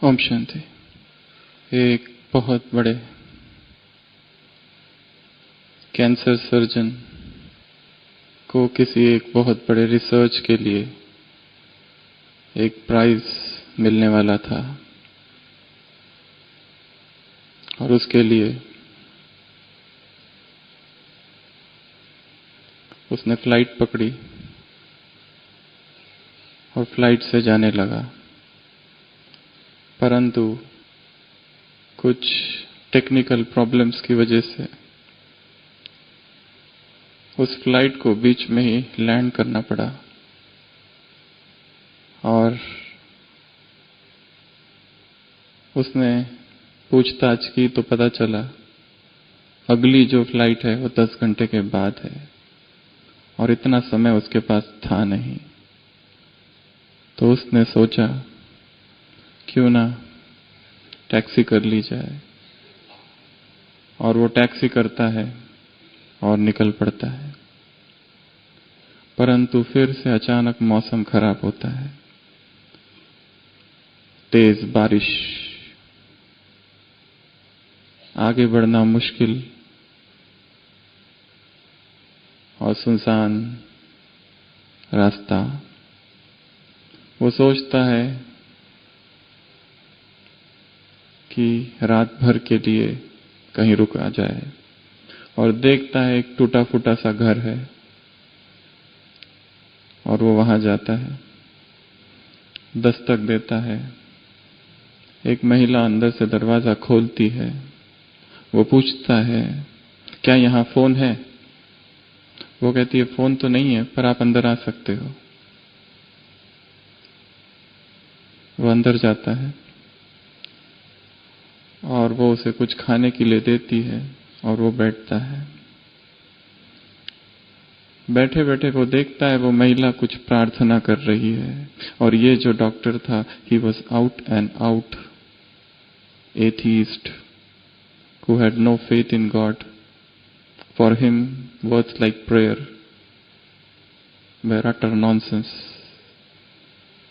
ओम शांति। एक बहुत बड़े कैंसर सर्जन को किसी एक बहुत बड़े रिसर्च के लिए एक प्राइज मिलने वाला था और उसके लिए उसने फ्लाइट पकड़ी और फ्लाइट से जाने लगा, परंतु कुछ टेक्निकल प्रॉब्लम्स की वजह से उस फ्लाइट को बीच में ही लैंड करना पड़ा और उसने पूछताछ की तो पता चला अगली जो फ्लाइट है वो 10 घंटे के बाद है और इतना समय उसके पास था नहीं। तो उसने सोचा क्यों ना टैक्सी कर ली जाए और वो टैक्सी करता है और निकल पड़ता है, परंतु फिर से अचानक मौसम खराब होता है, तेज बारिश, आगे बढ़ना मुश्किल और सुनसान रास्ता। वो सोचता है कि रात भर के लिए कहीं रुक आ जाए और देखता है एक टूटा फूटा सा घर है और वो वहां जाता है, दस्तक देता है। एक महिला अंदर से दरवाजा खोलती है। वो पूछता है क्या यहां फोन है? वो कहती है फोन तो नहीं है पर आप अंदर आ सकते हो। वो अंदर जाता है और वो उसे कुछ खाने के लिए देती है और वो बैठता है। बैठे बैठे वो देखता है वो महिला कुछ प्रार्थना कर रही है और ये जो डॉक्टर था he was out and out atheist who had no faith in God. For him words like prayer were utter nonsense.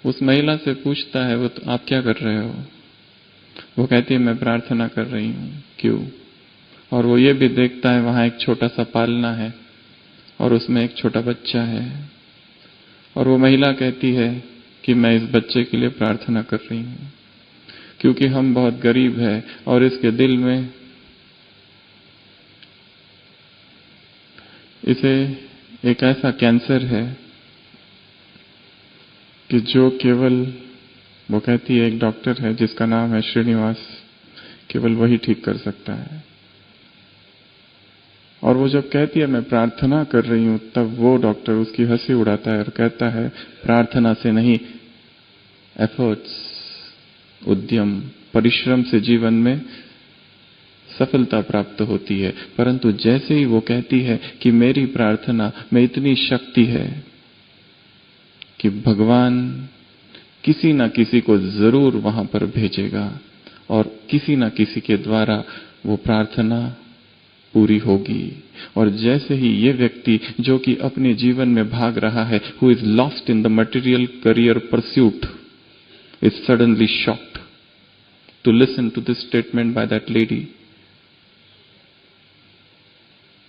उस महिला से पूछता है वो तो आप क्या कर रहे हो? वो कहती है मैं प्रार्थना कर रही हूँ। क्यों? और वो ये भी देखता है वहां एक छोटा सा पालना है और उसमें एक छोटा बच्चा है और वो महिला कहती है कि मैं इस बच्चे के लिए प्रार्थना कर रही हूँ क्योंकि हम बहुत गरीब है और इसके दिल में इसे एक ऐसा कैंसर है कि जो केवल, वो कहती है एक डॉक्टर है जिसका नाम है श्रीनिवास, केवल वही ठीक कर सकता है। और वो जब कहती है मैं प्रार्थना कर रही हूं तब वो डॉक्टर उसकी हंसी उड़ाता है और कहता है प्रार्थना से नहीं, एफर्ट्स, उद्यम, परिश्रम से जीवन में सफलता प्राप्त होती है। परंतु जैसे ही वो कहती है कि मेरी प्रार्थना में इतनी शक्ति है कि भगवान किसी ना किसी को जरूर वहां पर भेजेगा और किसी ना किसी के द्वारा वो प्रार्थना पूरी होगी। और जैसे ही ये व्यक्ति जो कि अपने जीवन में भाग रहा है, who is lost in the material career pursuit, is suddenly shocked to listen to this statement by that lady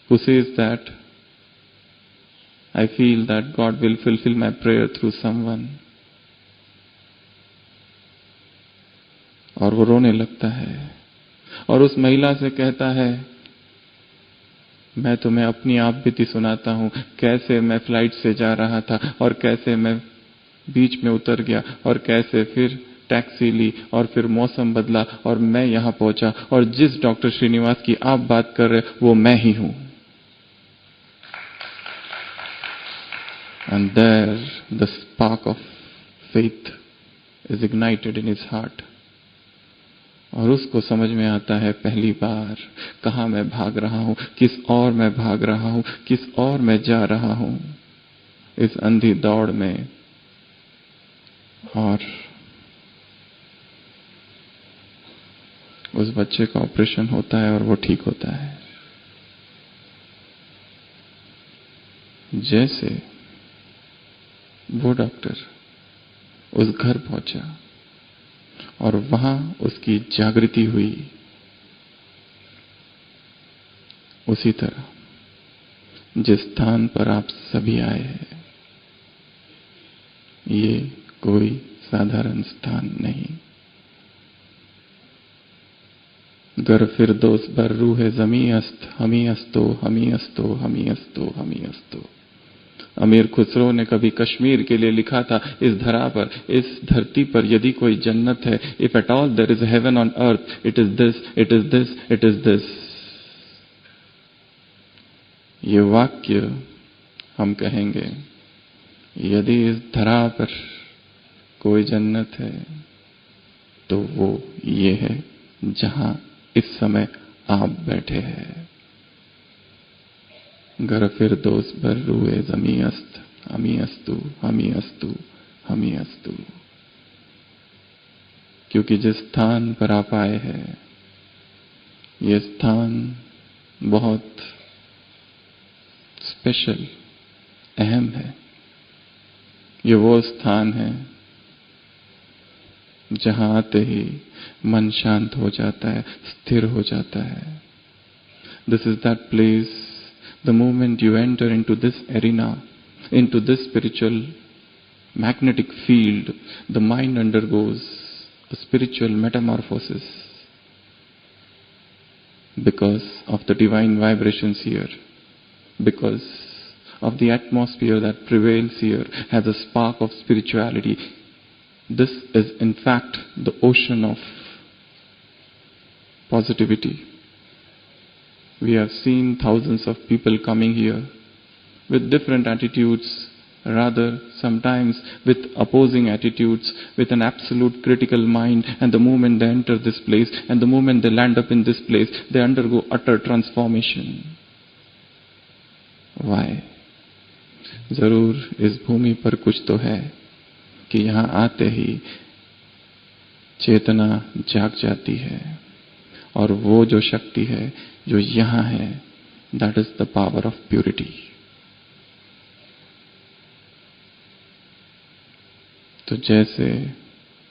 who says that I feel that God will fulfill my prayer through someone. और वो रोने लगता है और उस महिला से कहता है मैं तुम्हें अपनी आप बीती सुनाता हूं, कैसे मैं फ्लाइट से जा रहा था और कैसे मैं बीच में उतर गया और कैसे फिर टैक्सी ली और फिर मौसम बदला और मैं यहां पहुंचा और जिस डॉक्टर श्रीनिवास की आप बात कर रहे वो मैं ही हूं। And there the spark of faith is ignited in his heart. और उसको समझ में आता है पहली बार कहां मैं भाग रहा हूं, किस और मैं भाग रहा हूं, किस और मैं जा रहा हूं इस अंधी दौड़ में। और उस बच्चे का ऑपरेशन होता है और वो ठीक होता है। जैसे वो डॉक्टर उस घर पहुंचा और वहां उसकी जागृति हुई। उसी तरह जिस स्थान पर आप सभी आए हैं, ये कोई साधारण स्थान नहीं। गर फिरदौस बर रूह जमी अस्त, हमी अस्तो हमी अस्तो हमी अस्तो हमी अस्तो। अमीर खुसरो ने कभी कश्मीर के लिए लिखा था, इस धरा पर, इस धरती पर यदि कोई जन्नत है, if at all there is heaven on earth, it is this, it is this, it is this. ये वाक्य हम कहेंगे, यदि इस धरा पर कोई जन्नत है तो वो ये है जहां इस समय आप बैठे हैं। गर फिरदौस बर रूए जमी अस्त, हमी अस्तु हमी अस्तु हमी अस्तु। क्योंकि जिस स्थान पर आप आए हैं, ये स्थान बहुत स्पेशल, अहम है। ये वो स्थान है जहां आते ही मन शांत हो जाता है, स्थिर हो जाता है। This is that place, the moment you enter into this arena, into this spiritual magnetic field, the mind undergoes a spiritual metamorphosis because of the divine vibrations here, because of the atmosphere that prevails here has a spark of spirituality. This is in fact the ocean of positivity. We have seen thousands of people coming here with different attitudes, rather sometimes with opposing attitudes, with an absolute critical mind, and the moment they enter this place and the moment they land up in this place, they undergo utter transformation. Why? जरूर इस भूमि पर कुछ तो है कि यहां आते ही चेतना जाग जाती है, और वो जो शक्ति है जो यहां है, that is the power of purity. तो जैसे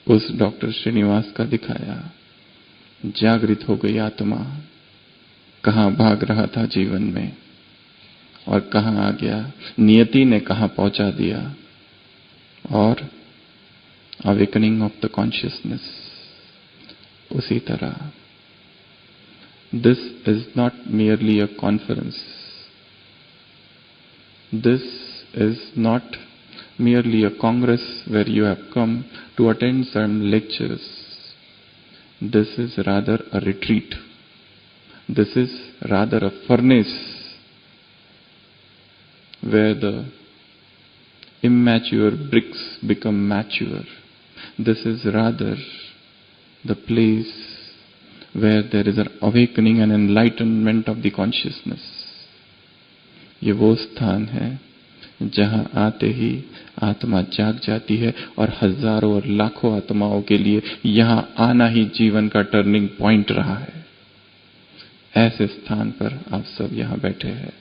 उस डॉक्टर श्रीनिवास का दिखाया, जागृत हो गई आत्मा, कहां भाग रहा था जीवन में और कहां आ गया, नियति ने कहां पहुंचा दिया, और अवेकनिंग ऑफ द कॉन्शियसनेस। उसी तरह this is not merely a conference. This is not merely a congress where you have come to attend some lectures. This is rather a retreat. This is rather a furnace where the immature bricks become mature. This is rather the place where there is an awakening and enlightenment of the consciousness. ये वो स्थान है जहां आते ही आत्मा जाग जाती है, और हजारों और लाखों आत्माओं के लिए यहां आना ही जीवन का टर्निंग पॉइंट रहा है। ऐसे स्थान पर आप सब यहां बैठे हैं।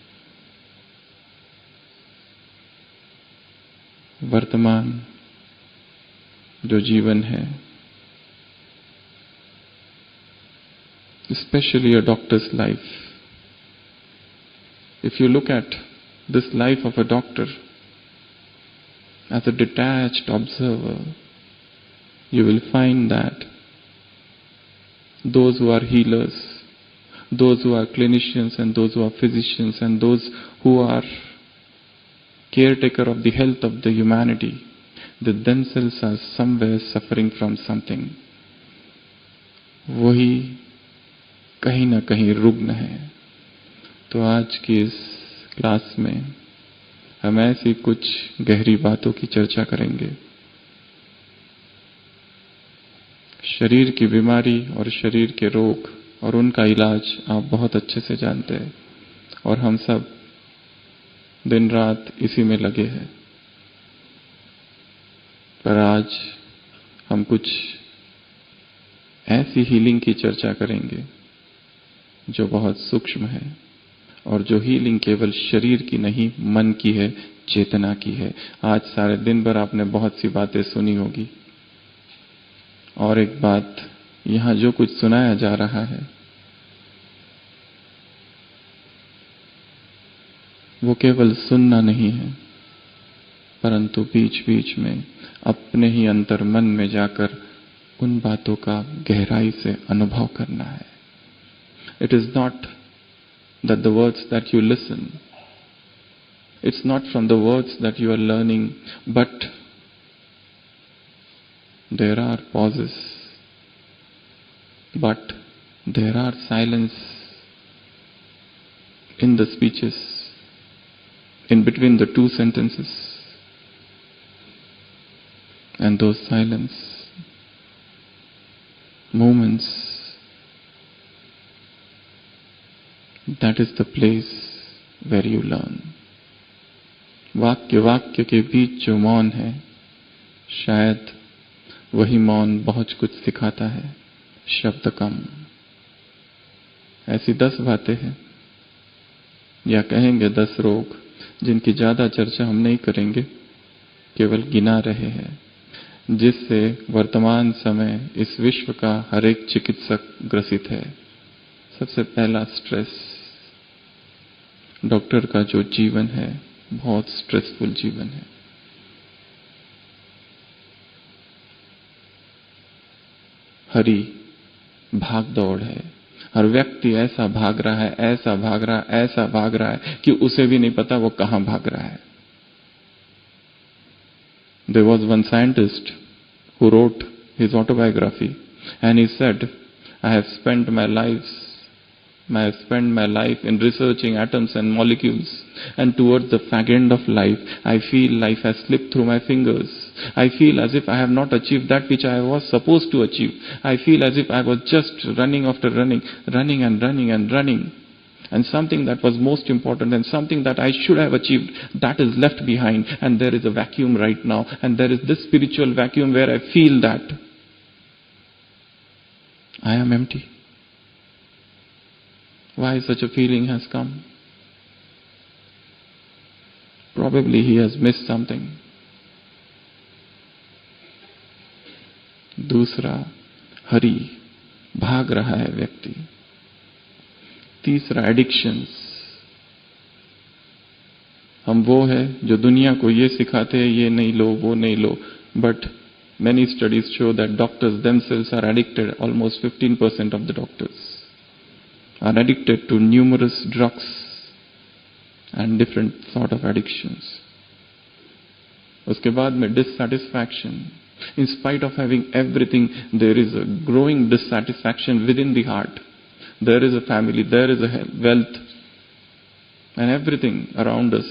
वर्तमान जो जीवन है, especially a doctor's life. If you look at this life of a doctor as a detached observer, you will find that those who are healers, those who are clinicians, and those who are physicians, and those who are caretaker of the health of the humanity, they themselves are somewhere suffering from something. वही कहीं ना कहीं रुग्ण है। तो आज की इस क्लास में हम ऐसी कुछ गहरी बातों की चर्चा करेंगे। शरीर की बीमारी और शरीर के रोग और उनका इलाज आप बहुत अच्छे से जानते हैं, और हम सब दिन रात इसी में लगे हैं। पर आज हम कुछ ऐसी हीलिंग की चर्चा करेंगे जो बहुत सूक्ष्म है, और जो हीलिंग केवल शरीर की नहीं, मन की है, चेतना की है। आज सारे दिन भर आपने बहुत सी बातें सुनी होगी, और एक बात, यहां जो कुछ सुनाया जा रहा है वो केवल सुनना नहीं है, परंतु बीच बीच में अपने ही अंतर मन में जाकर उन बातों का गहराई से अनुभव करना है। It is not that the words that you listen, it's not from the words that you are learning, but there are pauses, but there are silence in the speeches, in between the two sentences, and those silence moments, that is the place where you learn. वाक्य वाक्य के बीच जो मौन है, शायद वही मौन बहुत कुछ सिखाता है, शब्द कम। ऐसी 10 बातें हैं, या कहेंगे 10 रोग, जिनकी ज्यादा चर्चा हम नहीं करेंगे, केवल गिना रहे हैं, जिससे वर्तमान समय इस विश्व का हर एक चिकित्सक ग्रसित है। सबसे पहला स्ट्रेस। डॉक्टर का जो जीवन है बहुत स्ट्रेसफुल जीवन है। हरी भाग दौड़ है, हर व्यक्ति ऐसा भाग रहा है, ऐसा भाग रहा है, ऐसा भाग रहा है कि उसे भी नहीं पता वो कहां भाग रहा है। There was one scientist who wrote his autobiography and he said, I have spent my life in researching atoms and molecules, and towards the fag end of life, I feel life has slipped through my fingers. I feel as if I have not achieved that which I was supposed to achieve. I feel as if I was just running after running, and something that was most important and something that I should have achieved, that is left behind, and there is a vacuum right now, and there is this spiritual vacuum where I feel that I am empty. Why such a feeling has come? Probably he has missed something. दूसरा, हरी, भाग रहा है व्यक्ति। तीसरा, addictions. हम वो है जो दुनिया को ये सिखाते हैं, ये नहीं लो, वो नहीं लो, but many studies show that doctors themselves are addicted. Almost 15% of the doctors are addicted to numerous drugs and different sort of addictions. उसके बाद में dissatisfaction. In spite of having everything, there is a growing dissatisfaction within the heart. There is a family, there is a wealth, and everything around us,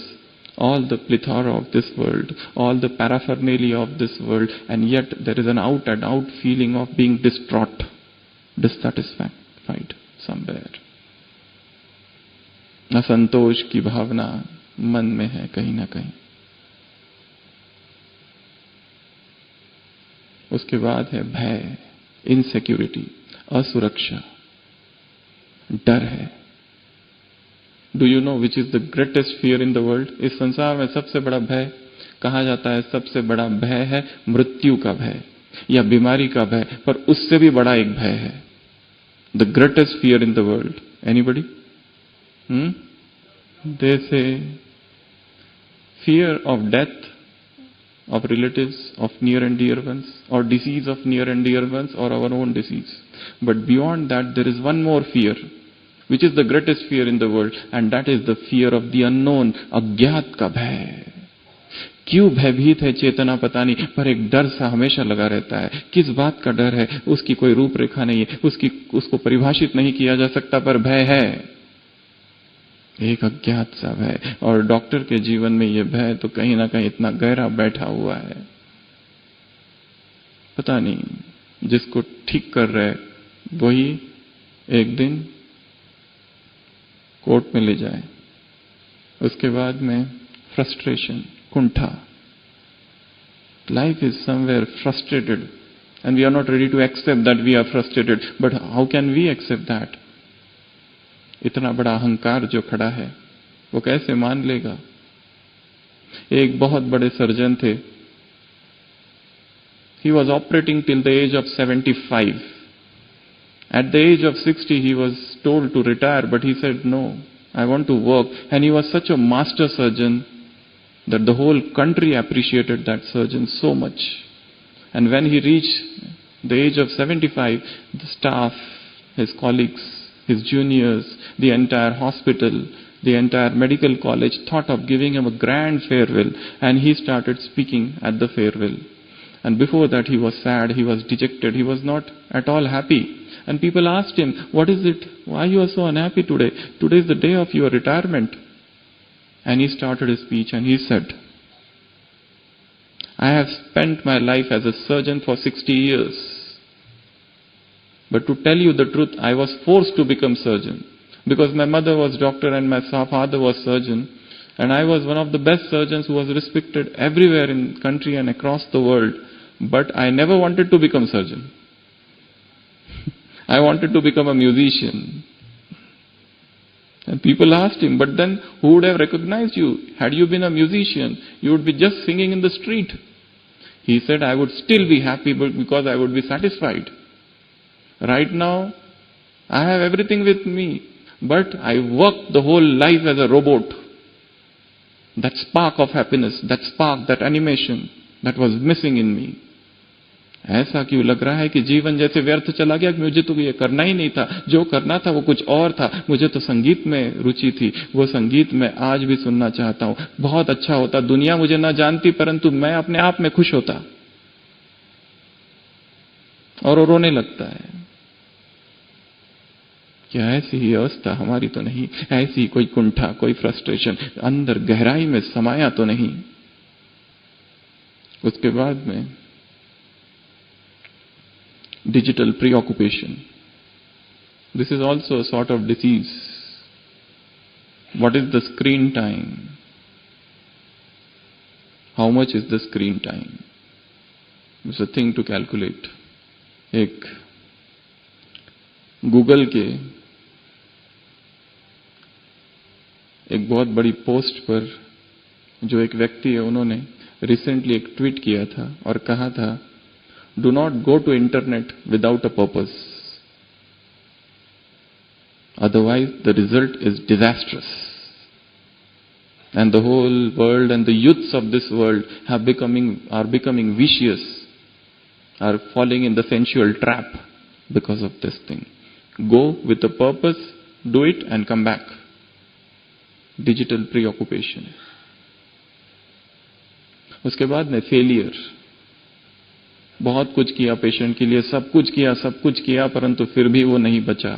all the plethora of this world, all the paraphernalia of this world, and yet there is an out and out feeling of being distraught, dissatisfied somewhere. असंतोष की भावना मन में है कहीं ना कहीं। उसके बाद है भय, इनसिक्योरिटी, असुरक्षा, डर है। Do you know which is the greatest fear in the world? इस संसार में सबसे बड़ा भय कहा जाता है, सबसे बड़ा भय है मृत्यु का भय या बीमारी का भय, पर उससे भी बड़ा एक भय है। The greatest fear in the world, anybody? They say fear of death of relatives, of near and dear ones, or disease of near and dear ones, or our own disease. But beyond that, there is one more fear, which is the greatest fear in the world, and that is the fear of the unknown, अज्ञात का भय। क्यों भयभीत है चेतना पता नहीं, पर एक डर सा हमेशा लगा रहता है। किस बात का डर है? उसकी कोई रूपरेखा नहीं है, उसको परिभाषित नहीं किया जा सकता, पर भय है, एक अज्ञात सा भय। और डॉक्टर के जीवन में यह भय तो कहीं ना कहीं इतना गहरा बैठा हुआ है, पता नहीं जिसको ठीक कर रहे वही एक दिन कोर्ट में ले जाए। उसके बाद में फ्रस्ट्रेशन, कुंठा। Life is somewhere frustrated and we are not ready to accept that we are frustrated, but how can we accept that? इतना बड़ा अहंकार जो खड़ा है वो कैसे मान लेगा? एक बहुत बड़े सर्जन थे, He was operating till the age of 75. At the age of 60, he was told to retire, but he said, no, I want to work. And he was such a master surgeon that the whole country appreciated that surgeon so much. And when he reached the age of 75, the staff, his colleagues, his juniors, the entire hospital, the entire medical college thought of giving him a grand farewell, and he started speaking at the farewell. And before that he was sad, he was dejected, he was not at all happy. And people asked him, what is it? Why you are so unhappy today? Today is the day of your retirement. And he started his speech and he said, I have spent my life as a surgeon for 60 years. But to tell you the truth, I was forced to become surgeon. Because my mother was doctor and my father was surgeon. And I was one of the best surgeons who was respected everywhere in the country and across the world. But I never wanted to become surgeon. I wanted to become a musician. And people asked him, but then who would have recognized you? Had you been a musician, you would be just singing in the street. He said, I would still be happy because I would be satisfied. Right now, I have everything with me, but I work the whole life as a robot. That spark of happiness, that spark, that animation, that was missing in me. ऐसा क्यों लग रहा है कि जीवन जैसे व्यर्थ चला गया कि मुझे तो ये करना ही नहीं था, जो करना था वो कुछ और था, मुझे तो संगीत में रुचि थी, वो संगीत मैं आज भी सुनना चाहता हूं, बहुत अच्छा होता, दुनिया मुझे ना जानती परंतु मैं अपने आप में खुश होता। और रोने लगता है। क्या ऐसी ही अवस्था हमारी तो नहीं, ऐसी कोई कुंठा, कोई फ्रस्ट्रेशन अंदर गहराई में समाया तो नहीं। उसके बाद में digital preoccupation. This is also a sort of disease. What is the screen time? How much is the screen time? It's a thing to calculate. एक गूगल के एक बहुत बड़ी पोस्ट पर जो एक व्यक्ति है, उन्होंने रिसेंटली एक ट्वीट किया था और कहा था, do not go to internet without a purpose. Otherwise, the result is disastrous. And the whole world and the youths of this world are becoming vicious, are falling in the sensual trap because of this thing. Go with a purpose, do it and come back. Digital preoccupation. उसके बाद में failure. बहुत कुछ किया patient के लिए, सब कुछ किया परंतु फिर भी वो नहीं बचा।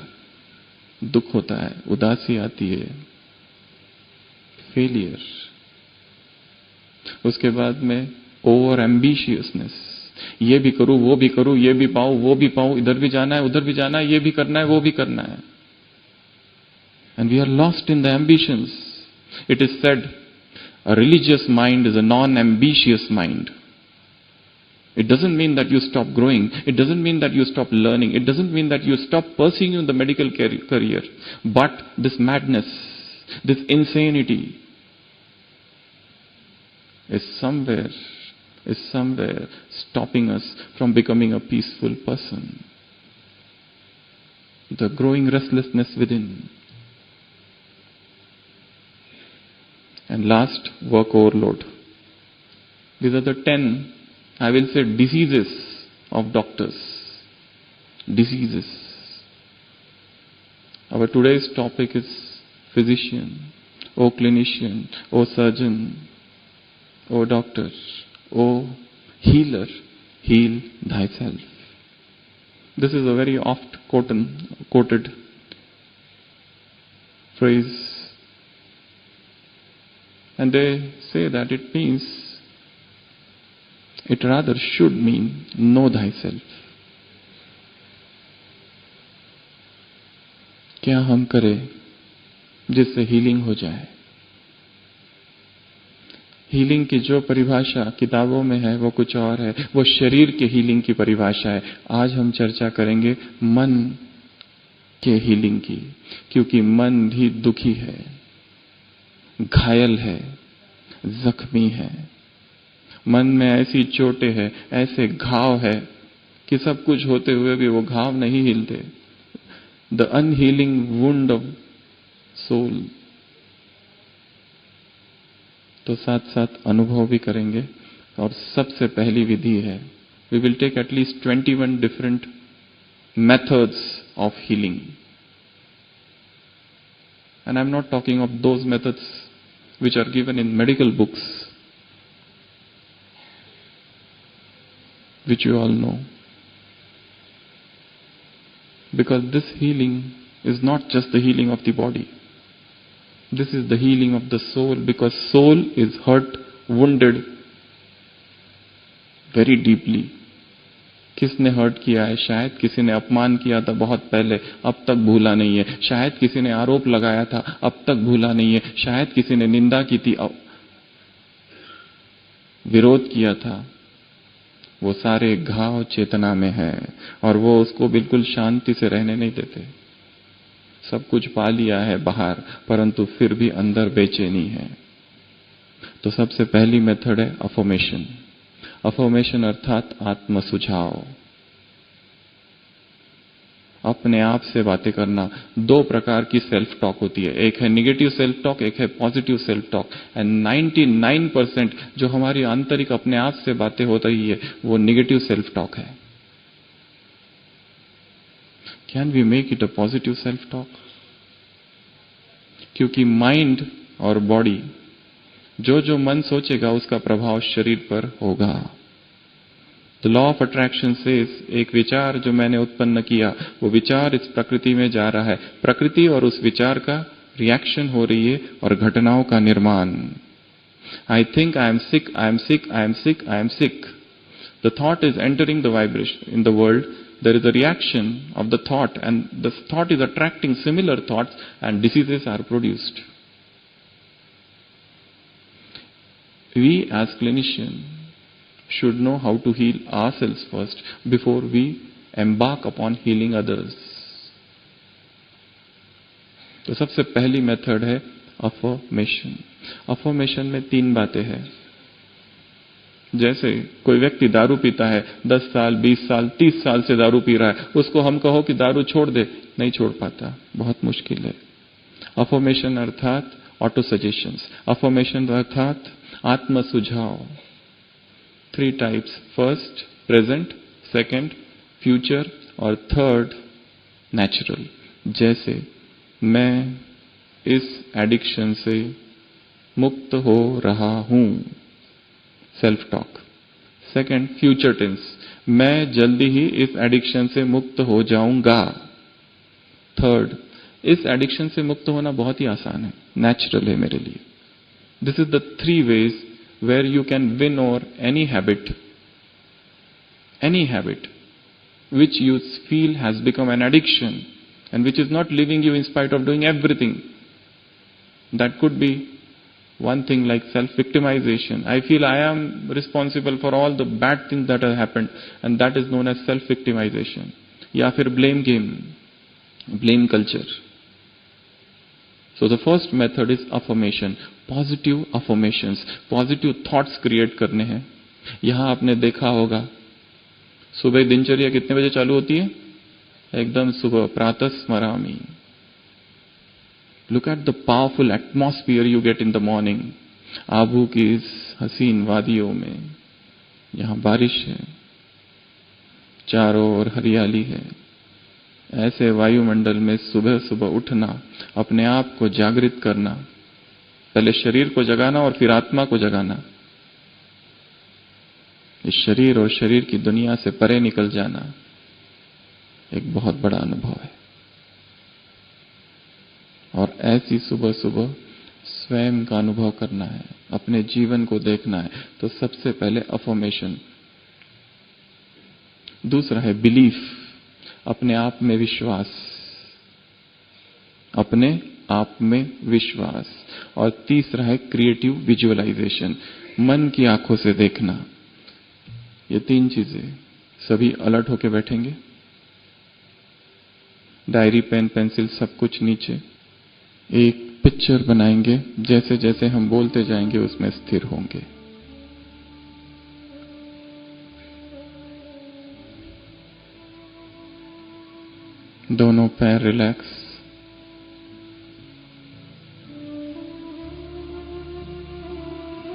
दुख होता है, उदासी आती है, फेलियर। उसके बाद में ओवर एम्बिशियसनेस, ये भी करूं, वो भी करूं, ये भी पाऊं, वो भी पाऊं, इधर भी जाना है, उधर भी जाना है, ये भी करना है, वो भी करना है। And we are lost in the ambitions. It is said, a religious mind is a non-ambitious mind. It doesn't mean that you stop growing. It doesn't mean that you stop learning. It doesn't mean that you stop pursuing the medical career. But this madness, this insanity is somewhere stopping us from becoming a peaceful person. The growing restlessness within. And last, work overload. These are the 10, I will say, diseases of doctors. Diseases. Our today's topic is physician, O clinician, O surgeon, O doctor, O healer, heal thyself. This is a very oft quoted phrase. And they say that it means, it rather should mean, know thyself. क्या हम करें जिससे healing हो जाए? Healing की जो परिभाषा किताबों में है वो कुछ और है, वो शरीर के हीलिंग की परिभाषा है। आज हम चर्चा करेंगे मन के हीलिंग की, क्योंकि मन भी दुखी है, घायल है, जख्मी है, मन में ऐसी चोटें हैं, ऐसे घाव है कि सब कुछ होते हुए भी वो घाव नहीं हिलते। The unhealing wound of soul. तो साथ साथ अनुभव भी करेंगे। और सबसे पहली विधि है, we will take at least 21 different methods of healing. And I am not talking of those methods which are given in medical books, which you all know. Because this healing is not just the healing of the body. This is the healing of the soul, because soul is hurt, wounded very deeply. किसने hurt किया है? शायद किसी ने अपमान किया था बहुत पहले, अब तक भूला नहीं है। शायद किसी ने आरोप लगाया था, अब तक भूला नहीं है। शायद किसी ने निंदा की थी, विरोध किया था। वो सारे घाव चेतना में है और वो उसको बिल्कुल शांति से रहने नहीं देते। सब कुछ पा लिया है बाहर, परंतु फिर भी अंदर बेचैनी है। तो सबसे पहली मेथड है अफर्मेशन। अफर्मेशन अर्थात आत्म सुझाव। अपने आप से बातें करना। दो प्रकार की सेल्फ टॉक होती है, एक है निगेटिव सेल्फ टॉक, एक है पॉजिटिव सेल्फ टॉक। एंड 99% जो हमारी आंतरिक अपने आप से बातें हो रही है वो निगेटिव सेल्फ टॉक है। Can we make it a positive self talk? क्योंकि माइंड और बॉडी, जो जो मन सोचेगा उसका प्रभाव शरीर पर होगा। द लॉ ऑफ अट्रैक्शन से एक विचार जो मैंने उत्पन्न किया, वो विचार इस प्रकृति में जा रहा है। प्रकृति और उस विचार का रिएक्शन हो रही है और घटनाओं का निर्माण। I think I am sick, I am sick, I am sick, I am sick. The thought is entering the vibration in the world. There is a reaction of the thought, and the thought is attracting similar thoughts, and diseases are produced. We as clinicians should know how to heal ourselves first before we embark upon healing others. तो सबसे पहली method है affirmation. Affirmation में 3 बातें हैं। जैसे कोई व्यक्ति दारू पीता है, 10 साल, 20 साल, 30 साल से दारू पी रहा है, उसको हम कहो कि दारू छोड़ दे, नहीं छोड़ पाता, बहुत मुश्किल है। अफर्मेशन अर्थात ऑटो सजेशंस। अफर्मेशन अर्थात आत्म सुझाव। 3 types, first present, second future और थर्ड नेचुरल। जैसे मैं इस एडिक्शन से मुक्त हो रहा हूं, self talk. Second future tense, मैं जल्दी ही इस एडिक्शन से मुक्त हो जाऊंगा। थर्ड, इस एडिक्शन से मुक्त होना बहुत ही आसान है, नेचुरल है मेरे लिए। This is the 3 ways where you can win over any habit which you feel has become an addiction and which is not leaving you in spite of doing everything. That could be one thing like self-victimization. I feel I am responsible for all the bad things that have happened, and that is known as self-victimization. या फिर blame game, blame culture. So the first method is affirmation, positive affirmations, positive thoughts create करने हैं। यहाँ आपने देखा होगा सुबह दिनचर्या कितने बजे चालू होती है? एकदम सुबह, प्रातः स्मरामि। Look at the powerful atmosphere you get in the morning. Abu की इस हसीन वादियों में, यहाँ बारिश है, चारों ओर हरियाली है। ऐसे वायुमंडल में सुबह सुबह उठना, अपने आप को जागृत करना, पहले शरीर को जगाना और फिर आत्मा को जगाना। इस शरीर और शरीर की दुनिया से परे निकल जाना एक बहुत बड़ा अनुभव है। और ऐसी सुबह सुबह स्वयं का अनुभव करना है, अपने जीवन को देखना है। तो सबसे पहले अफर्मेशन। दूसरा है बिलीफ, अपने आप में विश्वास, अपने आप में विश्वास। और तीसरा है क्रिएटिव विजुअलाइजेशन, मन की आंखों से देखना। ये 3 चीजें। सभी अलर्ट होके बैठेंगे, डायरी पेन पेंसिल सब कुछ नीचे। एक पिक्चर बनाएंगे, जैसे जैसे हम बोलते जाएंगे उसमें स्थिर होंगे। दोनों पैर रिलैक्स,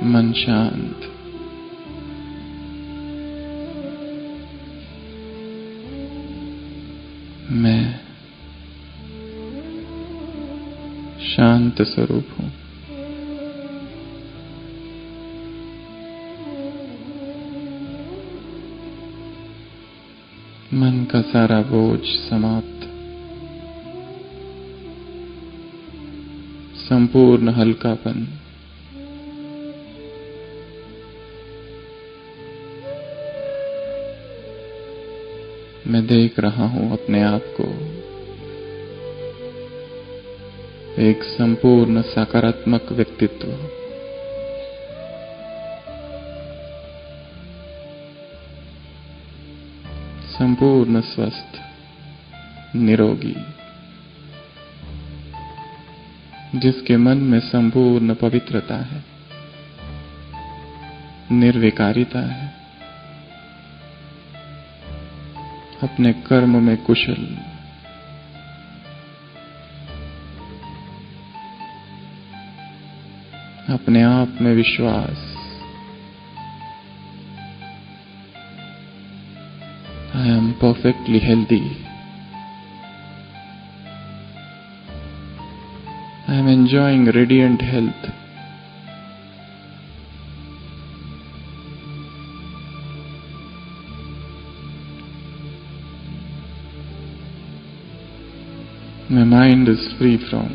मन शांत। मैं शांत स्वरूप हूं। मन का सारा बोझ समाप्त, संपूर्ण हल्कापन। मैं देख रहा हूं अपने आप को एक संपूर्ण सकारात्मक व्यक्तित्व, संपूर्ण स्वस्थ, निरोगी, जिसके मन में संपूर्ण पवित्रता है, निर्विकारिता है, अपने कर्म में कुशल, अपने आप में विश्वास। I am perfectly healthy. I am enjoying radiant health. My mind is free from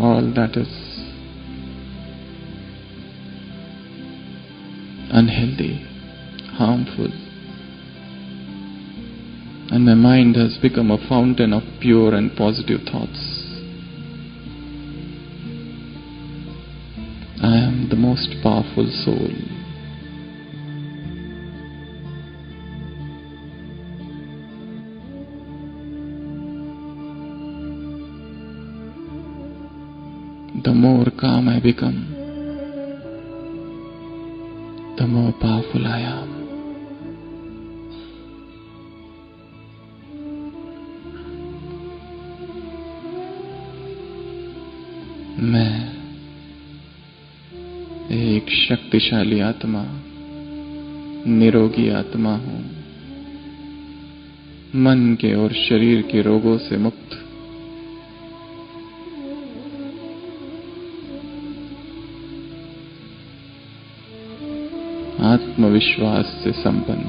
all that is unhealthy, harmful, and my mind has become a fountain of pure and positive thoughts. I am the most powerful soul. The more calm I become, the more powerful I am. मैं एक शक्तिशाली आत्मा, निरोगी आत्मा हूं, मन के और शरीर के रोगों से मुक्त। आत्मविश्वास से संपन्न,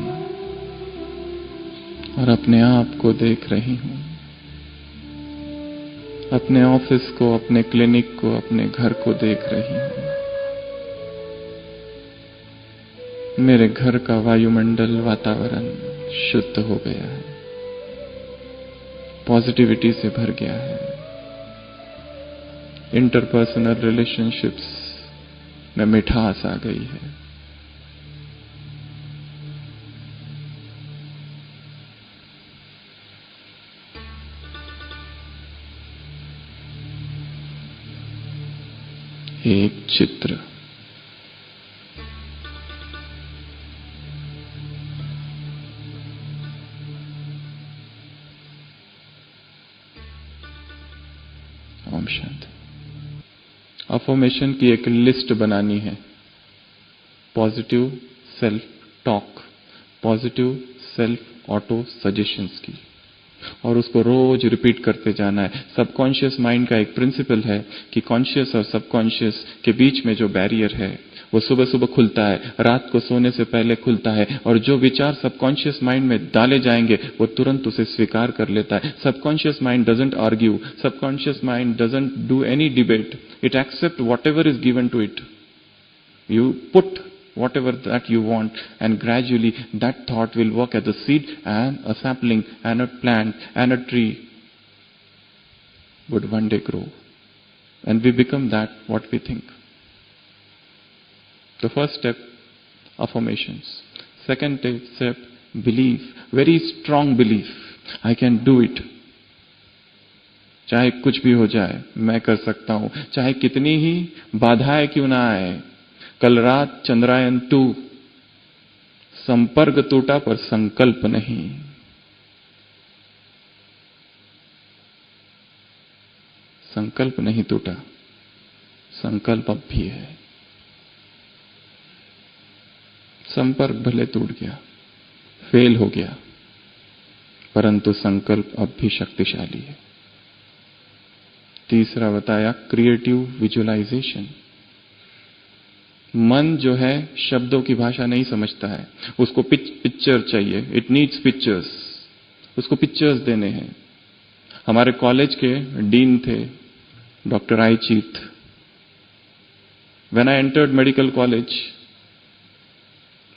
और अपने आप को देख रही हूं, अपने ऑफिस को, अपने क्लिनिक को, अपने घर को देख रही हूं। मेरे घर का वायुमंडल, वातावरण शुद्ध हो गया है, पॉजिटिविटी से भर गया है। इंटरपर्सनल रिलेशनशिप्स में मिठास आ गई है। एक चित्र, ओम शांति। अफर्मेशन की एक लिस्ट बनानी है। Positive self talk, positive self auto suggestions की, और उसको रोज रिपीट करते जाना है। सबकॉन्शियस माइंड का एक प्रिंसिपल है कि कॉन्शियस और सबकॉन्शियस के बीच में जो बैरियर है वो सुबह सुबह खुलता है, रात को सोने से पहले खुलता है, और जो विचार सबकॉन्शियस माइंड में डाले जाएंगे वो तुरंत उसे स्वीकार कर लेता है। Subconscious mind doesn't argue, subconscious mind doesn't do any debate, it accept whatever is given to it. You put whatever that you want, and gradually that thought will work as a seed, and a sapling and a plant and a tree would one day grow, and we become that what we think. The first step, affirmations. Second step, belief, very strong belief. I can do it. चाहे कुछ भी हो जाए मैं कर सकता हूं, चाहे कितनी ही बाधाएं क्यों ना आए। कल रात चंद्रायन 2 संपर्क टूटा पर संकल्प नहीं। संकल्प नहीं टूटा, संकल्प अब भी है। संपर्क भले टूट गया, फेल हो गया, परंतु संकल्प अब भी शक्तिशाली है। तीसरा बताया क्रिएटिव विजुअलाइजेशन। मन जो है शब्दों की भाषा नहीं समझता है, उसको पिक्चर चाहिए, इट नीड्स पिक्चर्स, उसको पिक्चर्स देने हैं। हमारे कॉलेज के डीन थे doctor Aichit. When I entered medical college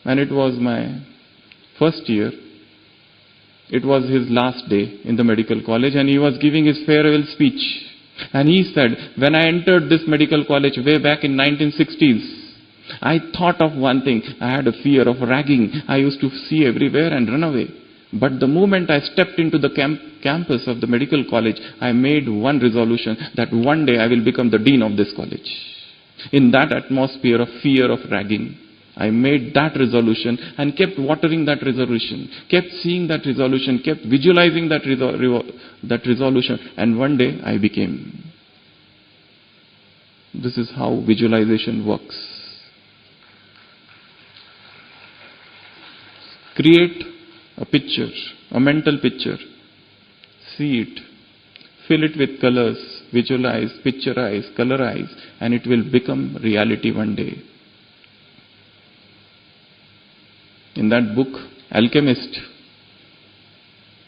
and it was my first year, it was his last day in the medical college and he was giving his farewell speech, and he said, when I entered this medical college way back in 1960s, I thought of one thing. I had a fear of ragging. I used to see everywhere and run away. But the moment I stepped into the campus of the medical college, I made one resolution that one day I will become the dean of this college. In that atmosphere of fear of ragging, I made that resolution and kept watering that resolution, kept seeing that resolution, kept visualizing that resolution, and one day I became. This is how visualization works. Create a picture, a mental picture. See it. Fill it with colors. Visualize, picturize, colorize, and it will become reality one day. In that book, Alchemist,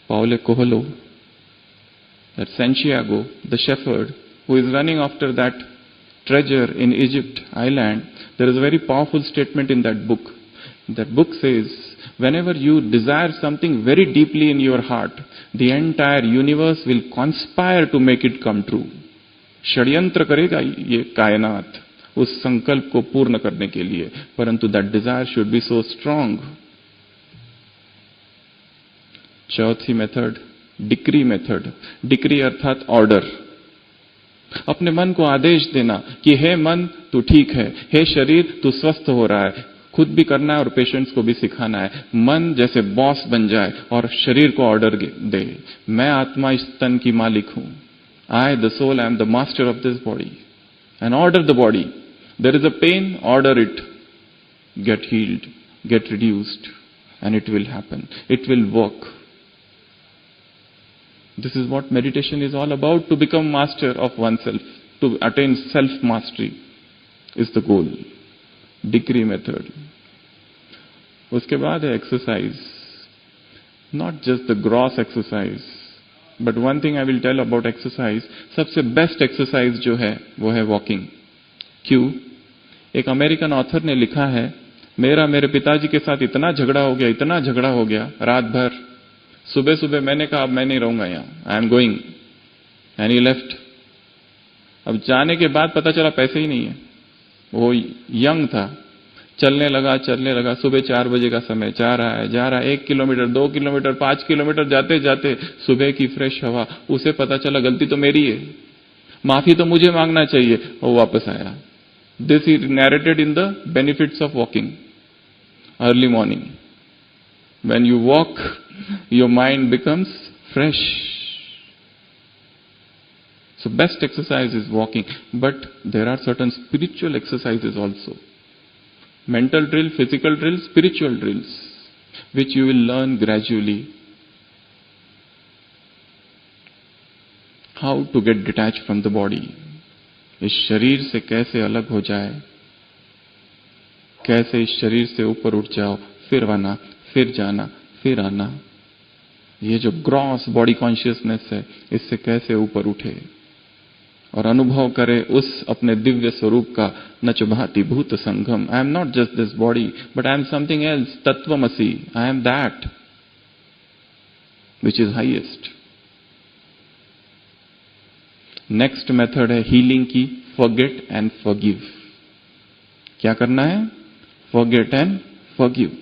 Paulo Coelho, that Santiago, the shepherd, who is running after that treasure in Egypt island, there is a very powerful statement in that book. That book says, whenever you desire something very deeply in your heart, the entire universe will conspire to make it come true. षड्यंत्र करेगा ये कायनात उस संकल्प को पूर्ण करने के लिए, परंतु that desire should be so strong. चौथी मेथड, डिक्री मेथड. डिक्री अर्थात ऑर्डर. अपने मन को आदेश देना कि हे मन तू ठीक है, हे शरीर तू स्वस्थ हो रहा है. खुद भी करना है और पेशेंट्स को भी सिखाना है. मन जैसे बॉस बन जाए और शरीर को ऑर्डर दे, मैं आत्मा इस तन की मालिक हूं. I, the soul, I am the master of this body. And order the body. There is a pain, order it. Get healed, get reduced, and it will happen. It will work. This is what meditation is all about, to become master of oneself, to attain self-mastery is the goal. Degree method. उसके बाद है exercise. Not just the gross exercise. But one thing I will tell about exercise, सबसे best exercise जो है वो है walking. क्यों? एक अमेरिकन ऑथर ने लिखा है, मेरे पिताजी के साथ इतना झगड़ा हो गया रात भर. सुबह सुबह मैंने कहा अब मैं नहीं रहूंगा यहाँ, I am going, and he left. अब जाने के बाद पता चला पैसे ही नहीं है. वो यंग था, चलने लगा. सुबह 4 बजे का समय, जा रहा है 1 किलोमीटर, 2 किलोमीटर, 5 किलोमीटर जाते जाते सुबह की फ्रेश हवा. उसे पता चला गलती तो मेरी है, माफी तो मुझे मांगना चाहिए. वो वापस आया. This is narrated in the benefits of walking. Early morning, when you walk, your mind becomes fresh. So best exercise is walking, but there are certain spiritual exercises also. Mental drill, physical drill, spiritual drills, which you will learn gradually. How to get detached from the body. इस शरीर से कैसे अलग हो जाए, कैसे इस शरीर से ऊपर उठ जाओ, फिर आना, फिर जाना, फिर आना. ये जो ग्रॉस बॉडी कॉन्शियसनेस है, इससे कैसे ऊपर उठे और अनुभव करे उस अपने दिव्य स्वरूप का. न च भाति भूत संगम. I am not just this body, but I am something else. तत्वमसि, I am that which is highest. Next method है हीलिंग की, फॉरगेट एंड फॉरगिव. क्या करना है? Forget and forgive.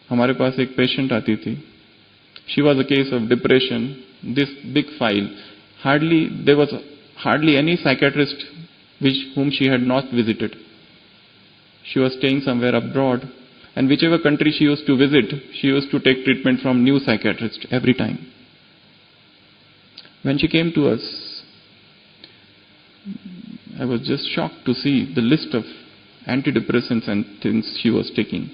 हमारे पास एक पेशेंट आती थी. She was a case of depression, this big file. There was hardly any psychiatrist whom she had not visited. She was staying somewhere abroad, And whichever country she used to visit, she used to take treatment from new psychiatrist every time. When she came to us, I was just shocked to see the list of antidepressants and things she was taking.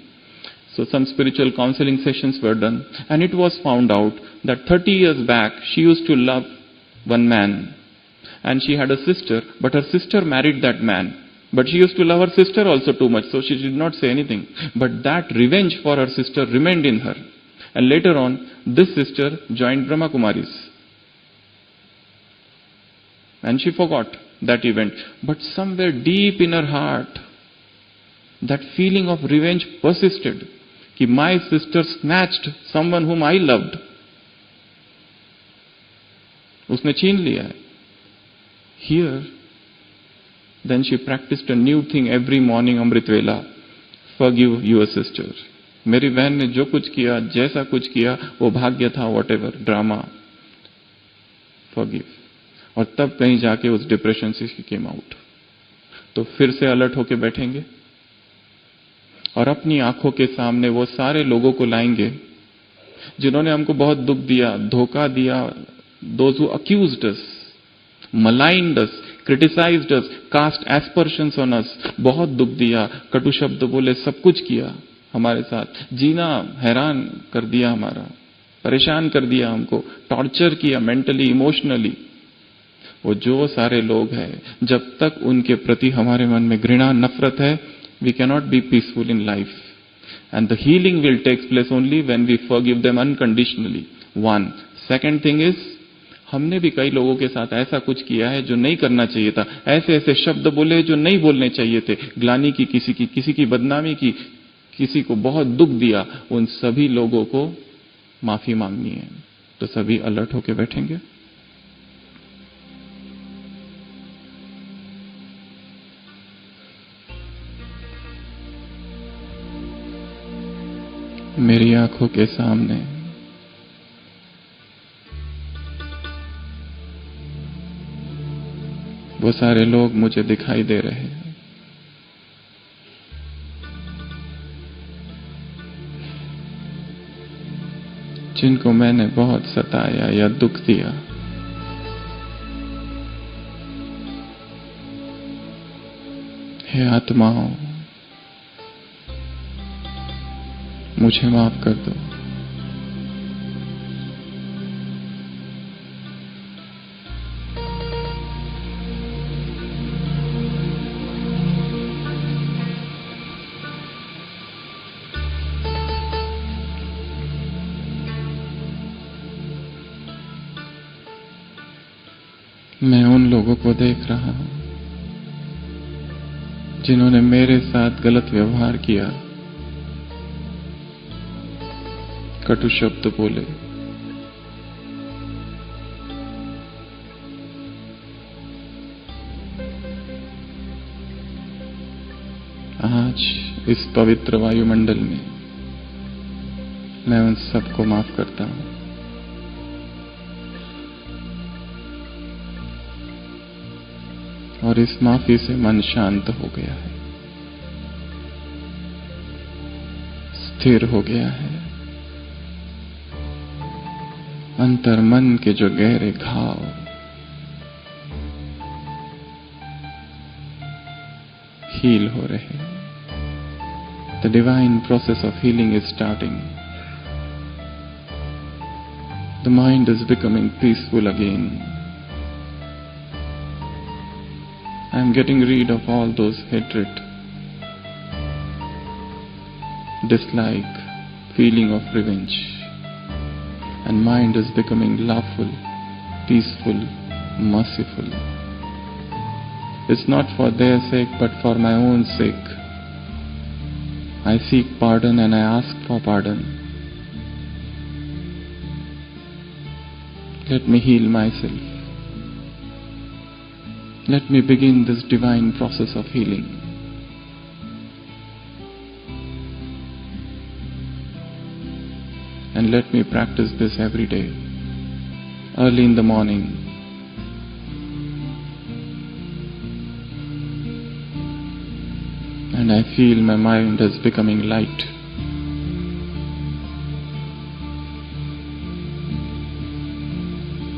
So some spiritual counseling sessions were done, and it was found out that 30 years back she used to love one man, and she had a sister, but her sister married that man. But she used to love her sister also too much, so she did not say anything. But that revenge for her sister remained in her. And later on, this sister joined Brahmakumaris. And she forgot that event. But somewhere deep in her heart, that feeling of revenge persisted. That my sister snatched someone whom I loved. उसने छीन लिया है. Here, then she practiced a new thing every morning, Amrit Vela. Forgive your sister. मेरी बहन ने जो कुछ किया, जैसा कुछ किया, वो भाग्य था, whatever, drama. Forgive. और तब कहीं जाके उस डिप्रेशन से she came out. तो फिर से अलर्ट होके बैठेंगे और अपनी आंखों के सामने वो सारे लोगों को लाएंगे जिन्होंने हमको बहुत दुख दिया, धोखा दिया. Those who accused us, maligned us, criticized us, cast aspersions on us, बहुत दुख दिया, कटु शब्द बोले, सब कुछ किया हमारे साथ, जीना हैरान कर दिया, हमारा परेशान कर दिया, हमको टॉर्चर किया मेंटली, इमोशनली. वो जो सारे लोग हैं, जब तक उनके प्रति हमारे मन में घृणा, नफरत है, we cannot be peaceful in life. And the healing will take place only when we forgive them unconditionally. One. Second thing is, हमने भी कई लोगों के साथ ऐसा कुछ किया है जो नहीं करना चाहिए था. ऐसे ऐसे शब्द बोले जो नहीं बोलने चाहिए थे. ग्लानि की, किसी की बदनामी की, किसी को बहुत दुख दिया. उन सभी लोगों को माफी मांगनी है. तो सभी अलर्ट होके बैठेंगे. मेरी आंखों के सामने वो सारे लोग मुझे दिखाई दे रहे हैं जिनको मैंने बहुत सताया या दुख दिया. हे आत्माओं, मुझे माफ कर दो. मैं उन लोगों को देख रहा हूं जिन्होंने मेरे साथ गलत व्यवहार किया, कटु शब्द बोले. आज इस पवित्र वायुमंडल में मैं उन सबको माफ करता हूं. और इस माफी से मन शांत हो गया है, स्थिर हो गया है. अंतर मन के जो गहरे घाव हील हो रहे हैं. The divine process of healing is starting. The mind is becoming peaceful again. I am getting rid of all those hatred, dislike, feeling of revenge. And mind is becoming loveful, peaceful, merciful. It's not for their sake, but for my own sake. I seek pardon and I ask for pardon. Let me heal myself. Let me begin this divine process of healing. And let me practice this every day, early in the morning. And I feel my mind is becoming light.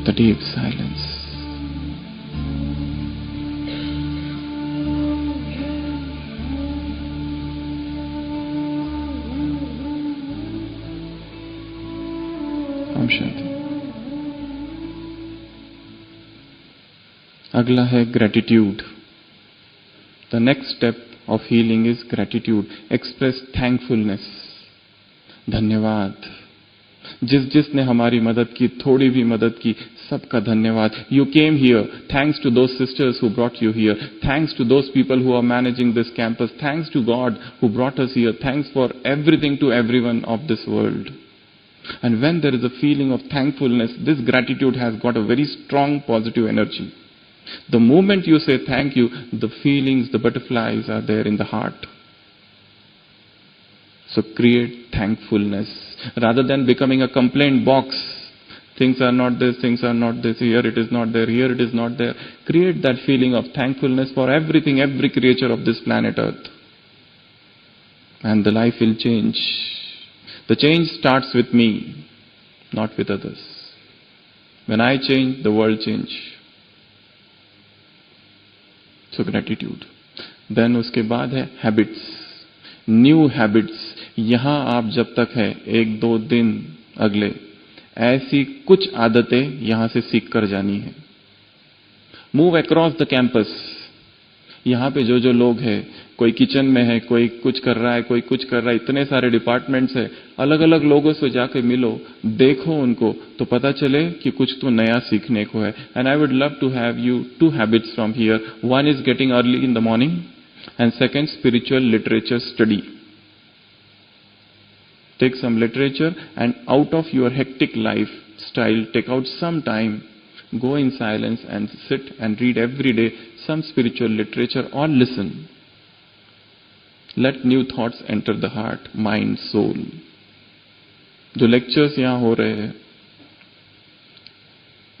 the deep silence. Om Shanti. अगला है gratitude. The next step of healing is gratitude. Express thankfulness. धन्यवाद. जिसने हमारी मदद की, थोड़ी भी मदद की, सबका धन्यवाद. You came here. Thanks to those sisters who brought you here. Thanks to those people who are managing this campus. Thanks to God who brought us here. Thanks for everything to everyone of this world. And when there is a feeling of thankfulness, this gratitude has got a very strong positive energy. The moment you say thank you, the feelings, the butterflies are there in the heart. So create thankfulness rather than becoming a complaint box. Things are not this, things are not this, here it is not there, here it is not there. Create that feeling of thankfulness for everything, every creature of this planet Earth. And the life will change. The change starts with me, not with others. When I change, the world change. So gratitude. Then उसके बाद है habits. New habits. यहाँ आप जब तक है 1-2 दिन अगले ऐसी कुछ आदतें यहाँ से सीख कर जानी है. Move across the campus. यहाँ पे जो लोग हैं, कोई किचन में है, कोई कुछ कर रहा है, कोई कुछ कर रहा है, इतने सारे डिपार्टमेंट्स है, अलग अलग लोगों से जाके मिलो, देखो उनको, तो पता चले कि कुछ तो नया सीखने को है. And I would love to have you 2 habits from here. One is getting early in the morning and second spiritual literature study. Take some literature and out of your hectic lifestyle, take out some time, go in silence and sit and read every day some spiritual literature or listen. Let new thoughts enter the heart, mind, soul. जो lectures यहाँ हो रहे हैं,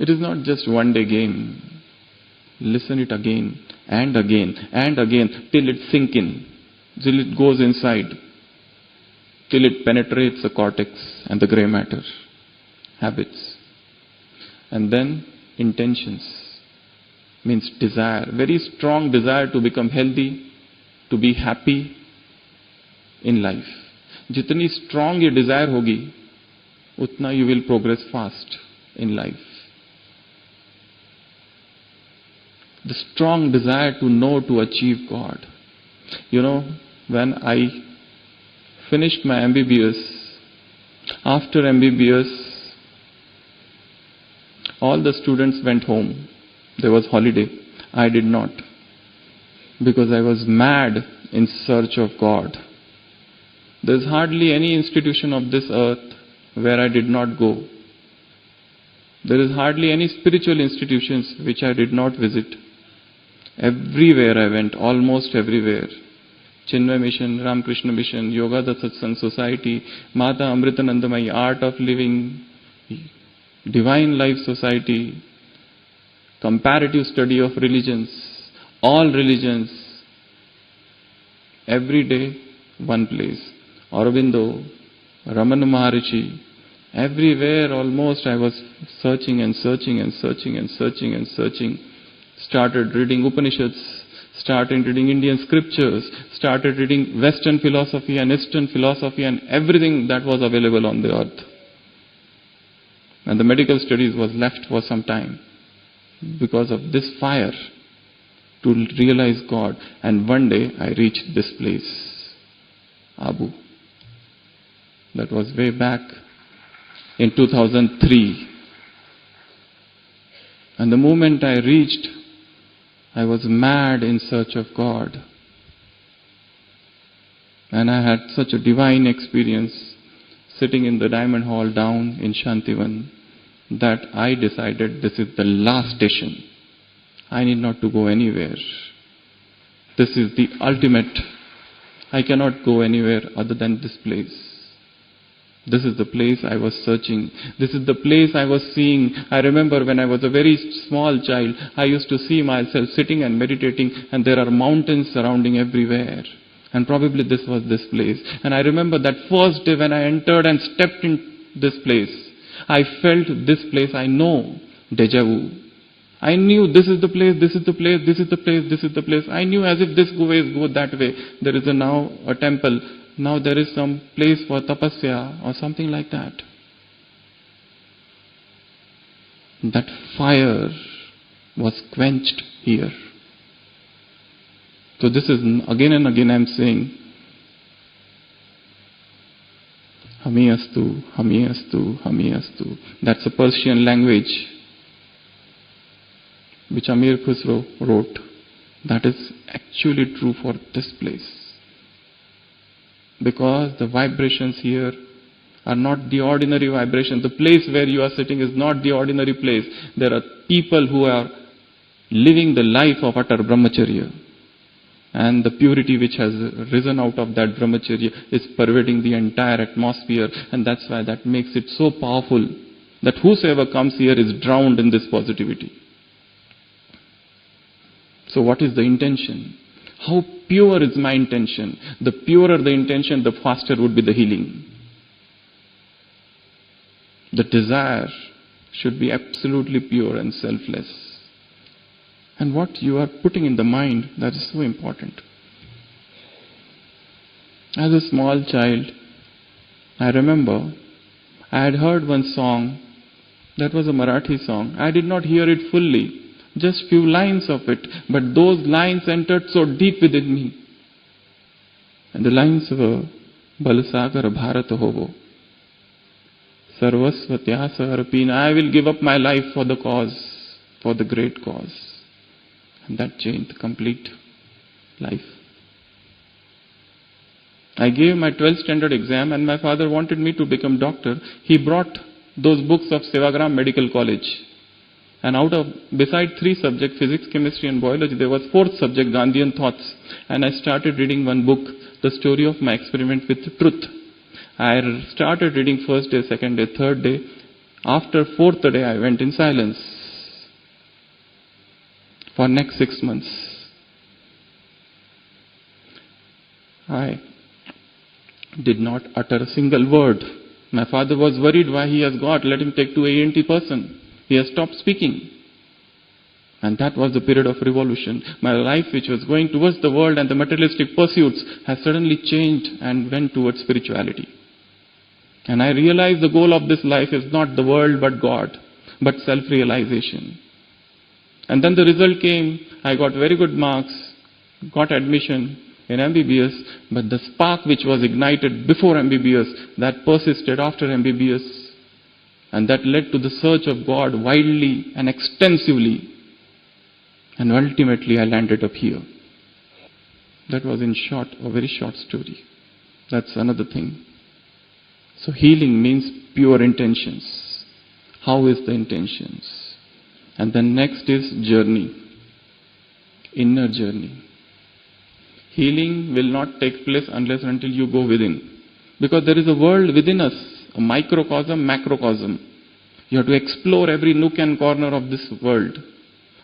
it is not just one day game. Listen it again and again and again till it sink in, till it goes inside, till it penetrates the cortex and the grey matter. Habits. And then intentions. Means desire. Very strong desire to become healthy, to be happy in life. जितनी strong ये desire होगी, उतना you will progress fast in life. The strong desire to know, to achieve God. You know, when I finished my MBBS, after MBBS, all the students went home. There was holiday. I did not. Because I was mad in search of God. There is hardly any institution of this earth where I did not go. There is hardly any spiritual institutions which I did not visit. Everywhere I went, almost everywhere. Chinmay Mission, Ramakrishna Mission, Yoga the Satsang Society, Mata Amritanandamayi, Art of Living, Divine Life Society, Comparative Study of Religions, all religions, every day, one place. Aurobindo, Ramana Maharishi, everywhere almost I was searching and searching and searching and searching and searching. Started reading Upanishads, started reading Indian scriptures, started reading Western philosophy and Eastern philosophy and everything that was available on the earth. And the medical studies was left for some time because of this fire to realize God. And one day I reached this place, Abu. That was way back in 2003. And the moment I reached, I was mad in search of God. And I had such a divine experience sitting in the Diamond Hall down in Shantivan that I decided this is the last station. I need not to go anywhere. This is the ultimate. I cannot go anywhere other than this place. This is the place I was searching. This is the place I was seeing. I remember when I was a very small child, I used to see myself sitting and meditating, and there are mountains surrounding everywhere. And probably this was this place. And I remember that first day when I entered and stepped in this place, I felt this place. I know deja vu. I knew this is the place, this is the place, this is the place, this is the place. I knew as if this way go that way. There is now a temple. Now there is some place for tapasya or something like that. That fire was quenched here. So this is again and again I am saying, Hami astu, Hami astu, Hami astu. That's a Persian language which Amir Khusro wrote. That is actually true for this place. Because the vibrations here are not the ordinary vibrations. The place where you are sitting is not the ordinary place. There are people who are living the life of utter brahmacharya. And the purity which has risen out of that brahmacharya is pervading the entire atmosphere. And that's why that makes it so powerful that whosoever comes here is drowned in this positivity. So what is the intention? How pure is my intention? The purer the intention, the faster would be the healing. The desire should be absolutely pure and selfless. And what you are putting in the mind, that is so important. As a small child, I remember I had heard one song, that was a Marathi song. I did not hear it fully, just few lines of it, but those lines entered so deep within me. And the lines were, Balsagar Bharat Hovo, Sarvasva Tyasa Arpina. I will give up my life for the cause, for the great cause. And that changed complete life. I gave my 12th standard exam and my father wanted me to become doctor. He brought those books of Sevagram Medical College. And beside 3 subjects, physics, chemistry and biology, there was 4th subject, Gandhian thoughts. And I started reading one book, The Story of My Experiment with Truth. I started reading first day, second day, third day. After 4th day, I went in silence for next 6 months. I did not utter a single word. My father was worried why he has got. Let him take to a ENT person. He has stopped speaking. And that was the period of revolution. My life, which was going towards the world and the materialistic pursuits, has suddenly changed and went towards spirituality. And I realized the goal of this life is not the world but God, but self-realization. And then the result came. I got very good marks, got admission in MBBS, but the spark which was ignited before MBBS, that persisted after MBBS. And that led to the search of God widely and extensively. And ultimately I landed up here. That was in short, a very short story. That's another thing. So healing means pure intentions. How is the intentions? And then next is journey. Inner journey. Healing will not take place unless until you go within. Because there is a world within us. A microcosm, macrocosm. You have to explore every nook and corner of this world.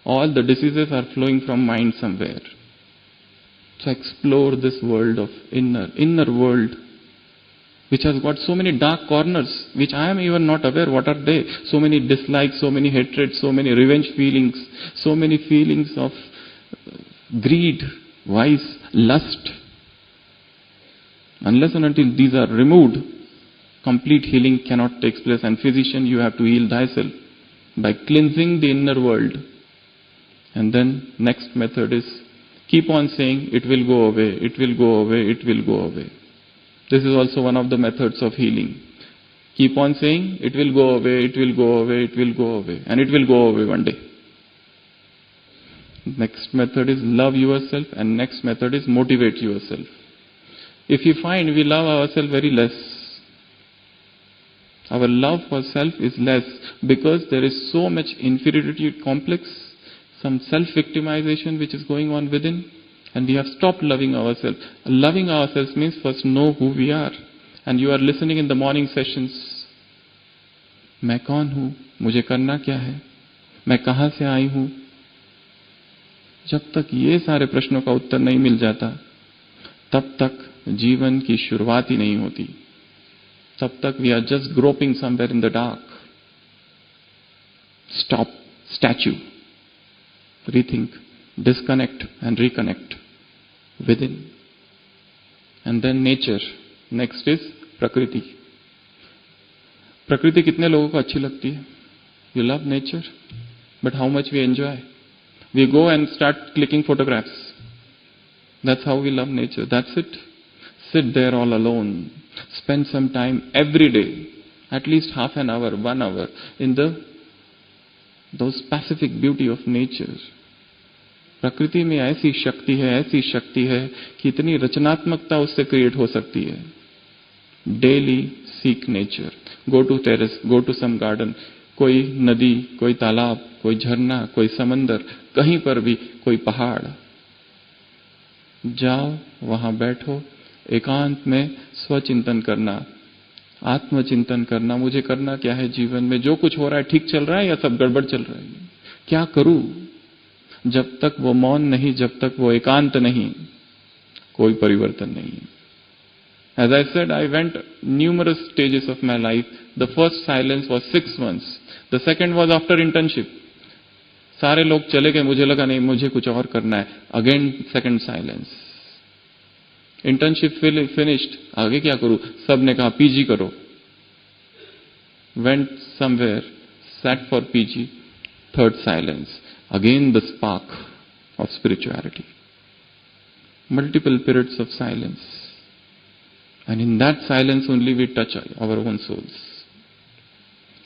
All the diseases are flowing from mind somewhere. So explore this world of inner world, which has got so many dark corners, which I am even not aware what are they. So many dislikes, so many hatred, so many revenge feelings, so many feelings of greed, vice, lust. Unless and until these are removed, complete healing cannot take place. And physician, you have to heal thyself by cleansing the inner world. And then next method is keep on saying it will go away, it will go away, it will go away. This is also one of the methods of healing. Keep on saying it will go away, it will go away, it will go away. And it will go away one day. Next method is love yourself, and next method is motivate yourself. If you find we love ourselves very less, our love for self is less because there is so much inferiority complex, some self-victimization which is going on within, and we have stopped loving ourselves. Loving ourselves means first know who we are. And you are listening in the morning sessions. मैं कौन हूँ? मुझे करना क्या है? मैं कहाँ से आई हूँ? जब तक ये सारे प्रश्नों का उत्तर नहीं मिल जाता, तब तक जीवन की शुरुआत ही नहीं होती. तब तक we are just groping somewhere in the dark. stop, statue, rethink, disconnect and reconnect within. And then nature. Next is प्रकृति. प्रकृति कितने लोगों को अच्छी लगती है? You love nature, but how much we enjoy? We go and start clicking photographs. That's how we love nature. That's it. Sit there all alone. Spend some time every day, at least half an hour, 1 hour, in those pacific beauty of nature. प्रकृति में ऐसी शक्ति है कि इतनी रचनात्मकता उससे create हो सकती है. Daily seek nature. Go to terrace, go to some garden. कोई नदी, कोई तालाब, कोई झरना, कोई समंदर, कहीं पर भी, कोई पहाड़, जाओ वहां बैठो, एकांत में स्वचिंतन करना, आत्मचिंतन करना. मुझे करना क्या है जीवन में? जो कुछ हो रहा है ठीक चल रहा है या सब गड़बड़ चल रहा है? क्या करूं? जब तक वो मौन नहीं, जब तक वो एकांत नहीं, कोई परिवर्तन नहीं. As I said, I went numerous stages of my life. The first silence was 6 months. The second was after internship. सारे लोग चले गए, मुझे लगा नहीं, मुझे कुछ और करना है. Again second silence. Internship finished. आगे क्या करूं? सब ने कहा पीजी करो. Went somewhere, sat for PG. Third silence. Again the spark of spirituality. Multiple periods of silence. And in that silence only we touch our own souls.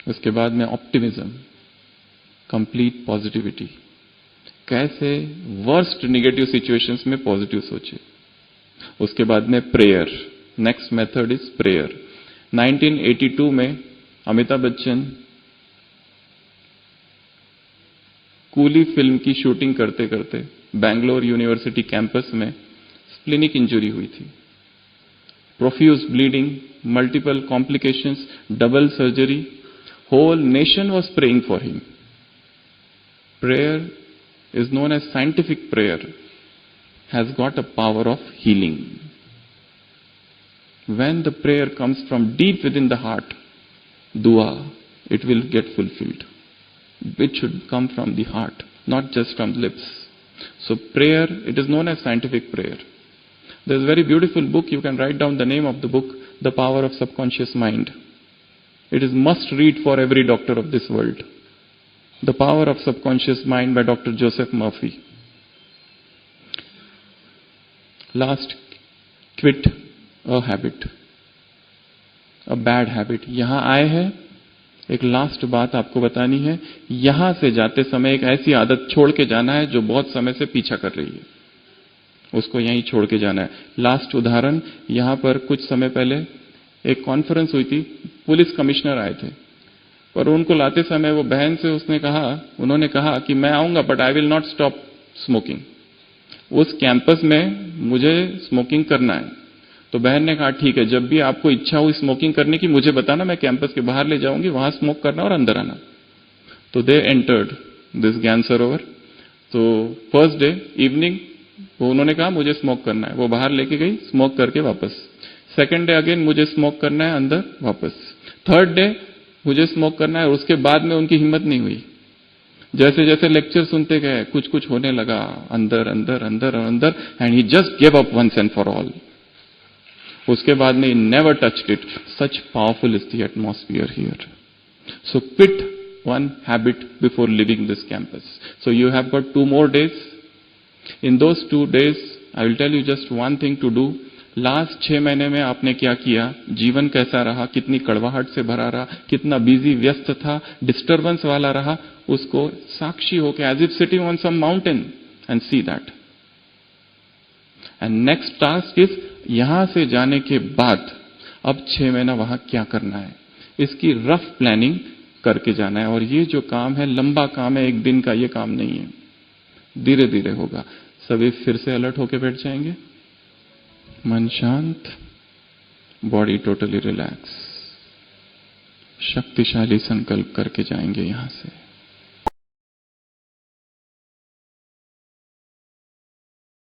उसके बाद में ऑप्टिमिज्म, कंप्लीट पॉजिटिविटी. कैसे वर्स्ट नेगेटिव सिचुएशंस में positive सोचे. उसके बाद में prayer. Next method is prayer. 1982 में अमिताभ बच्चन कूली फिल्म की शूटिंग करते करते बैंगलोर यूनिवर्सिटी कैंपस में स्प्लिनिक इंजरी हुई थी. Profuse bleeding, multiple complications, double surgery. Whole nation was praying for him. Prayer is known as scientific prayer. Has got a power of healing. When the prayer comes from deep within the heart, dua, it will get fulfilled. It should come from the heart, not just from the lips. So prayer, it is known as scientific prayer. There's a very beautiful book. You can write down the name of the book, The Power of Subconscious Mind. It is must read for every doctor of this world. The Power of Subconscious Mind by Dr. Joseph Murphy. Last, quit a habit, a bad habit. यहां आए हैं, एक last बात आपको बतानी है. यहां से जाते समय एक ऐसी आदत छोड़ के जाना है जो बहुत समय से पीछा कर रही है. उसको यहीं छोड़ के जाना है. लास्ट उदाहरण, यहां पर कुछ समय पहले एक कॉन्फ्रेंस हुई थी. पुलिस कमिश्नर आए थे, पर उनको लाते समय वो बहन से उन्होंने कहा कि मैं आऊंगा but I will not stop smoking. उस कैंपस में मुझे स्मोकिंग करना है. तो बहन ने कहा ठीक है, जब भी आपको इच्छा हुई स्मोकिंग करने की मुझे बताना, मैं कैंपस के बाहर ले जाऊंगी, वहां स्मोक करना और अंदर आना. तो दे एंटर्ड दिस ज्ञान सरोवर. तो फर्स्ट डे इवनिंग वो उन्होंने कहा मुझे स्मोक करना है. वो बाहर लेके गई, स्मोक करके वापस. सेकंड डे अगेन मुझे स्मोक करना है, अंदर वापस. थर्ड डे मुझे स्मोक करना है. और उसके बाद में उनकी हिम्मत नहीं हुई. जैसे जैसे लेक्चर सुनते गए कुछ कुछ होने लगा, अंदर अंदर अंदर और अंदर. And he just give up once and for all. उसके बाद में never touched it. Such powerful is the atmosphere here. So quit one habit before leaving this campus. So you have got 2 more days. In those 2 days, I will tell you just one thing to do. Last 6 महीने में आपने क्या किया, जीवन कैसा रहा, कितनी कड़वाहट से भरा रहा, कितना बिजी व्यस्त था, डिस्टर्बेंस वाला रहा, उसको साक्षी होकर as if sitting on some mountain and see that. And next task is, यहां से जाने के बाद अब 6 महीना वहां क्या करना है, इसकी रफ प्लानिंग करके जाना है. और ये जो काम है लंबा काम है, एक दिन का ये काम नहीं है, धीरे धीरे होगा. सभी फिर से अलर्ट होके बैठ जाएंगे. मन शांत, बॉडी टोटली रिलैक्स. शक्तिशाली संकल्प करके जाएंगे यहां से.